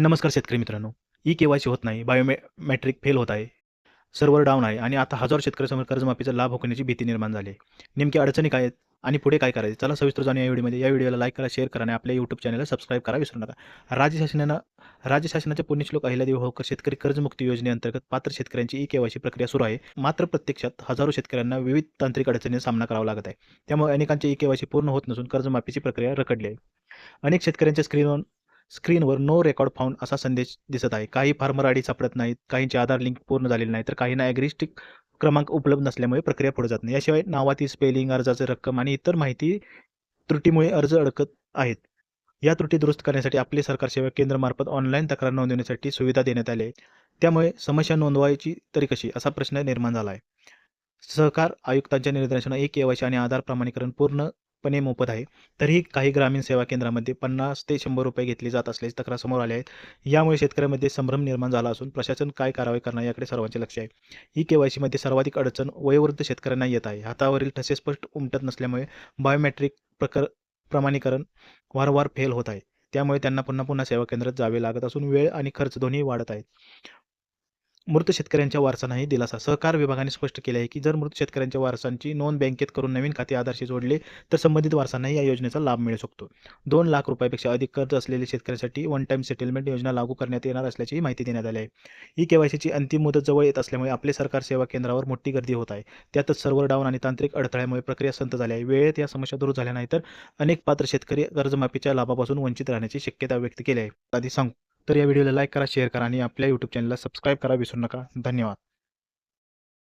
नमस्कार शेतकरी मित्रांनो. ई-के-वाय-सी होत नाही, बायोमॅट्रिक फेल होत आहे, सर्व्हर डाऊन आहे आणि आता हजारो शेतकऱ्यांसमोर कर्जमाफीचा लाभ हुकण्याची भीती निर्माण झाली आहे. नेमक्या अडचणी काय आहेत आणि पुढे काय करायचे? चला सविस्तर जाणूया या व्हिडिओमध्ये. या व्हिडिओला लाईक करा, शेअर करा आणि आपल्या YouTube चॅनलला सबस्क्राईब करा विसरू नका. राज्य शासनाच्या पुण्यश्लोक अहिल्यादेवी होळकर शेतकरी कर्जमुक्ती योजनेअंतर्गत पात्र शेतकऱ्यांची ई-के-वाय-सी प्रक्रिया सुरू आहे. मात्र प्रत्यक्षात हजारो शेतकऱ्यांना विविध तांत्रिक अडचणींचा सामना करावा लागत आहे. त्यामुळे अनेकांची ई-के-वाय-सी पूर्ण होत नसून कर्जमाफीची प्रक्रिया रखडली आहे. अनेक शेतकऱ्यांच्या स्क्रीनवर नो रेकॉर्ड फाउंड असा संदेश दिसत आहे. काही फार्मर आयडी सापडत नाहीत, काहींचे आधार लिंक पूर्ण झालेले नाही, तर काहींना ॲग्रीस्टिक क्रमांक उपलब्ध नसल्यामुळे प्रक्रिया पुढे जात नाही. याशिवाय नावातील स्पेलिंग, अर्जाची रक्कम आणि इतर माहिती त्रुटीमुळे अर्ज अडकत आहेत. या त्रुटी दुरुस्त करण्यासाठी आपले सरकार सेवा केंद्रामार्फत ऑनलाईन तक्रार नोंदवण्यासाठी सुविधा देण्यात आली आहे. त्यामुळे समस्या नोंदवायची तरी कशी असा प्रश्न निर्माण झाला आहे. सहकार आयुक्तांच्या निर्देशानुसार ई-के-वाय-सी आणि आधार प्रमाणीकरण पूर्णपणे मोफत आहे. तरीही काही ग्रामीण सेवा केंद्रांमध्ये 50 ते 100 रुपये घेतले जात असल्याची तक्रार समोर आली आहेत. यामुळे शेतकऱ्यांमध्ये संभ्रम निर्माण झाला असून प्रशासन काय कारवाई करणार याकडे सर्वांचे लक्ष आहे. ई-के-वाय-सीमध्ये सर्वाधिक अडचण वयोवृद्ध शेतकऱ्यांना येत आहे. हातावरील ठसे स्पष्ट उमटत नसल्यामुळे बायोमेट्रिक प्रमाणीकरण वारंवार फेल होत आहे. त्यामुळे त्यांना पुन्हा पुन्हा सेवा केंद्रात जावे लागत असून वेळ आणि खर्च दोन्ही वाढत आहेत. मृत शेतकऱ्यांच्या वारसांनाही दिलासा. सहकार विभागाने स्पष्ट केले आहे की जर मृत शेतकऱ्यांच्या वारसांची नोंद बँकेत करून नवीन खाते आधारशी जोडले तर संबंधित वारसांनाही या योजनेचा लाभ मिळू शकतो. 2 लाख रुपयापेक्षा अधिक कर्ज असलेल्या शेतकऱ्यांसाठी वन टाईम सेटलमेंट योजना लागू करण्यात येणार असल्याची माहिती देण्यात आली आहे. ई-के-वाय-सीची अंतिम मुदत जवळ येत असल्यामुळे आपले सरकार सेवा केंद्रावर मोठी गर्दी होत आहे. त्यातच सर्व्हर डाऊन आणि तांत्रिक अडथळ्यामुळे प्रक्रिया संथ झाली आहे. वेळेत या समस्या दूर झाल्या नाही तर अनेक पात्र शेतकरी कर्जमाफीच्या लाभापासून वंचित राहण्याची शक्यता व्यक्त केली आहे. आधी सांगू तर या व्हिडिओला लाईक करा, शेअर करा आणि आपल्या YouTube चॅनलला सबस्क्राईब करा विसरू नका. धन्यवाद.